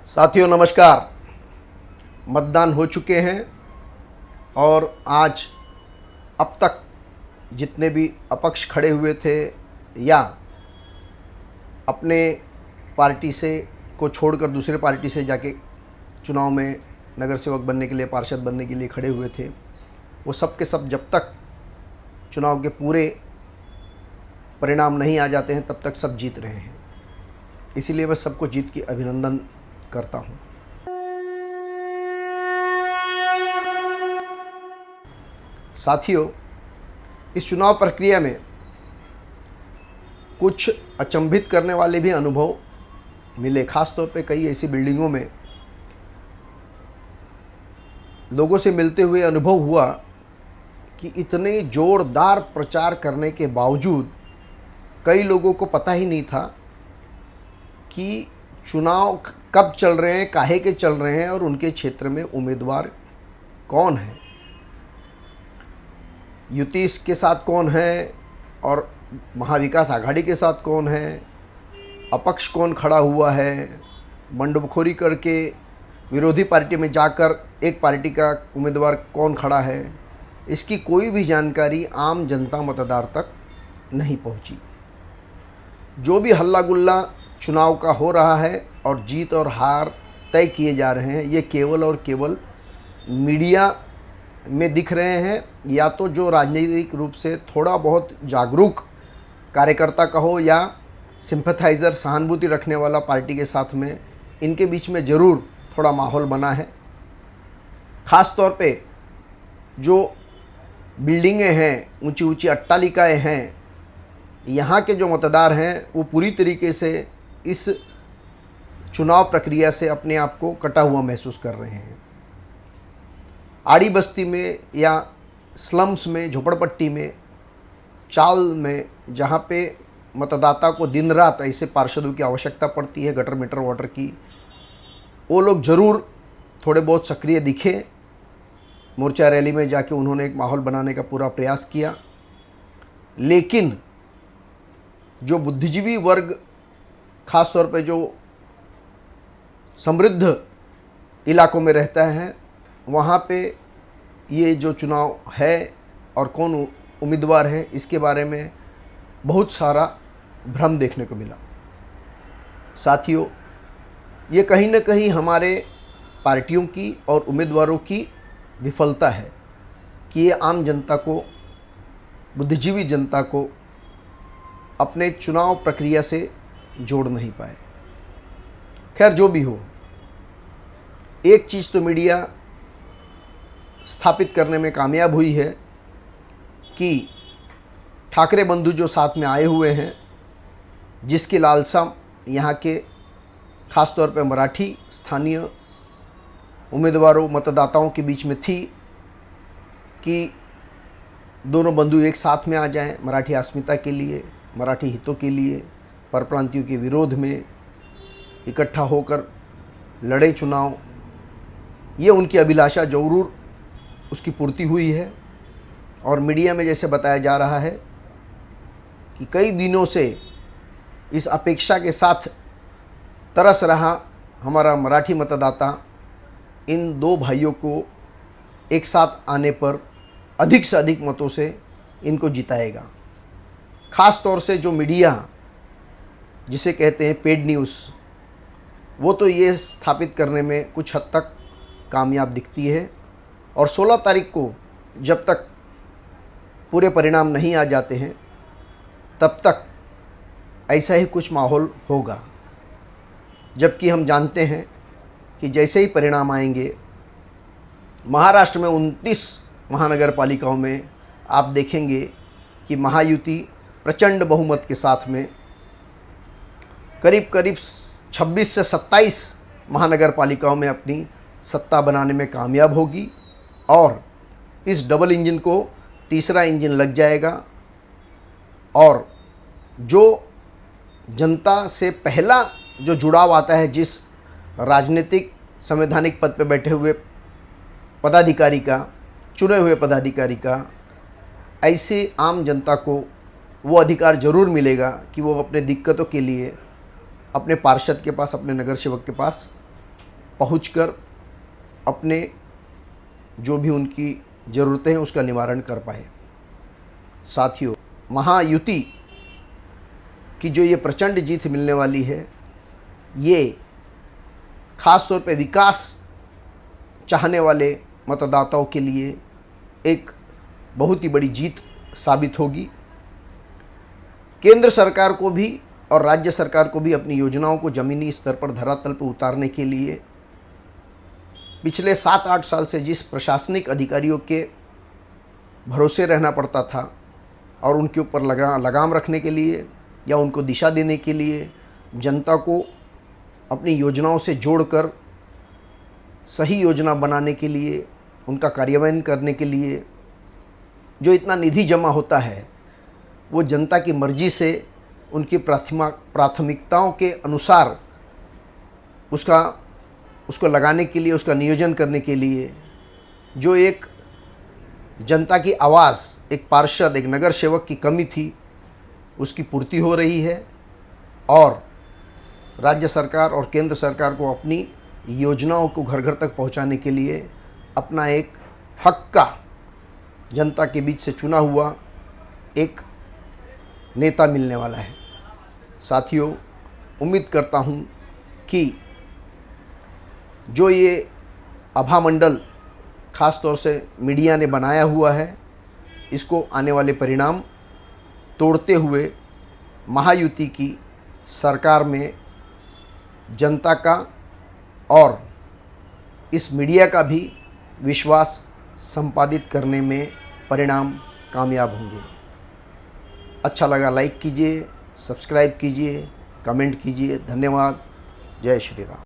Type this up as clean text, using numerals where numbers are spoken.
साथियों नमस्कार। मतदान हो चुके हैं और आज अब तक जितने भी अपक्ष खड़े हुए थे या अपने पार्टी से को छोड़कर दूसरे पार्टी से जाके चुनाव में नगर सेवक बनने के लिए, पार्षद बनने के लिए खड़े हुए थे, वो सब के सब जब तक चुनाव के पूरे परिणाम नहीं आ जाते हैं तब तक सब जीत रहे हैं। इसीलिए मैं सबको जीत की अभिनंदन करता हूं। साथियों, इस चुनाव प्रक्रिया में कुछ अचंभित करने वाले भी अनुभव मिले। खास तौर पे कई ऐसी बिल्डिंगों में लोगों से मिलते हुए अनुभव हुआ कि इतने जोरदार प्रचार करने के बावजूद कई लोगों को पता ही नहीं था कि चुनाव कब चल रहे हैं, काहे के चल रहे हैं और उनके क्षेत्र में उम्मीदवार कौन है, युति के साथ कौन है और महाविकास आघाड़ी के साथ कौन है, अपक्ष कौन खड़ा हुआ है, मंडपखोरी करके विरोधी पार्टी में जाकर एक पार्टी का उम्मीदवार कौन खड़ा है, इसकी कोई भी जानकारी आम जनता मतदार तक नहीं पहुंची। जो भी हल्ला गुल्ला चुनाव का हो रहा है और जीत और हार तय किए जा रहे हैं, ये केवल और केवल मीडिया में दिख रहे हैं, या तो जो राजनीतिक रूप से थोड़ा बहुत जागरूक कार्यकर्ता कहो या सिंपैथाइज़र, सहानुभूति रखने वाला पार्टी के साथ में, इनके बीच में ज़रूर थोड़ा माहौल बना है। ख़ास तौर पे जो बिल्डिंगें हैं, ऊंची ऊंची अट्टालिकाएँ हैं, यहाँ के जो मतदार हैं वो पूरी तरीके से इस चुनाव प्रक्रिया से अपने आप को कटा हुआ महसूस कर रहे हैं। आड़ी बस्ती में या स्लम्स में, झोपड़पट्टी में, चाल में, जहाँ पे मतदाता को दिन रात ऐसे पार्षदों की आवश्यकता पड़ती है, गटर मीटर वाटर की, वो लोग ज़रूर थोड़े बहुत सक्रिय दिखे। मोर्चा रैली में जाके उन्होंने एक माहौल बनाने का पूरा प्रयास किया, लेकिन जो बुद्धिजीवी वर्ग, ख़ास तौर पे जो समृद्ध इलाकों में रहता है, वहाँ पे ये जो चुनाव है और कौन उम्मीदवार है, इसके बारे में बहुत सारा भ्रम देखने को मिला। साथियों, ये कहीं न कहीं हमारे पार्टियों की और उम्मीदवारों की विफलता है कि ये आम जनता को, बुद्धिजीवी जनता को अपने चुनाव प्रक्रिया से जोड़ नहीं पाए। खैर, जो भी हो, एक चीज़ तो मीडिया स्थापित करने में कामयाब हुई है कि ठाकरे बंधु जो साथ में आए हुए हैं, जिसकी लालसा यहाँ के खास तौर पे मराठी स्थानीय उम्मीदवारों, मतदाताओं के बीच में थी कि दोनों बंधु एक साथ में आ जाएं, मराठी अस्मिता के लिए, मराठी हितों के लिए, परप्रांतियों के विरोध में इकट्ठा होकर लड़े चुनाव। ये उनकी अभिलाषा जरूर उसकी पूर्ति हुई है। और मीडिया में जैसे बताया जा रहा है कि कई दिनों से इस अपेक्षा के साथ तरस रहा हमारा मराठी मतदाता इन दो भाइयों को एक साथ आने पर अधिक से अधिक मतों से इनको जिताएगा। ख़ास तौर से जो मीडिया, जिसे कहते हैं पेड न्यूज़, वो तो ये स्थापित करने में कुछ हद तक कामयाब दिखती है। और 16 तारीख को जब तक पूरे परिणाम नहीं आ जाते हैं तब तक ऐसा ही कुछ माहौल होगा। जबकि हम जानते हैं कि जैसे ही परिणाम आएंगे, महाराष्ट्र में 29 महानगर पालिकाओं में आप देखेंगे कि महायुति प्रचंड बहुमत के साथ में करीब करीब 26 से 27 महानगर पालिकाओं में अपनी सत्ता बनाने में कामयाब होगी और इस डबल इंजन को तीसरा इंजन लग जाएगा। और जो जनता से पहला जो जुड़ाव आता है जिस राजनीतिक संवैधानिक पद पर बैठे हुए पदाधिकारी का, चुने हुए पदाधिकारी का, ऐसे आम जनता को वो अधिकार ज़रूर मिलेगा कि वो अपने दिक्कतों के लिए अपने पार्षद के पास, अपने नगर सेवक के पास पहुंचकर अपने जो भी उनकी ज़रूरतें हैं उसका निवारण कर पाए। साथियों, महायुति की जो ये प्रचंड जीत मिलने वाली है, ये ख़ास तौर पे विकास चाहने वाले मतदाताओं के लिए एक बहुत ही बड़ी जीत साबित होगी। केंद्र सरकार को भी और राज्य सरकार को भी अपनी योजनाओं को ज़मीनी स्तर पर धरातल पर उतारने के लिए पिछले 7-8 साल से जिस प्रशासनिक अधिकारियों के भरोसे रहना पड़ता था और उनके ऊपर लगाम रखने के लिए या उनको दिशा देने के लिए, जनता को अपनी योजनाओं से जोड़कर सही योजना बनाने के लिए, उनका कार्यान्वयन करने के लिए जो इतना निधि जमा होता है, वो जनता की मर्जी से उनकी प्राथमिकताओं के अनुसार उसको लगाने के लिए, उसका नियोजन करने के लिए जो एक जनता की आवाज़, एक पार्षद, एक नगर सेवक की कमी थी, उसकी पूर्ति हो रही है। और राज्य सरकार और केंद्र सरकार को अपनी योजनाओं को घर घर तक पहुंचाने के लिए अपना एक हक का जनता के बीच से चुना हुआ एक नेता मिलने वाला है। साथियों, उम्मीद करता हूं कि जो ये आभा मंडल ख़ास तौर से मीडिया ने बनाया हुआ है, इसको आने वाले परिणाम तोड़ते हुए महायुति की सरकार में जनता का और इस मीडिया का भी विश्वास संपादित करने में परिणाम कामयाब होंगे। अच्छा लगा लाइक कीजिए, सब्सक्राइब कीजिए, कमेंट कीजिए। धन्यवाद। जय श्री राम।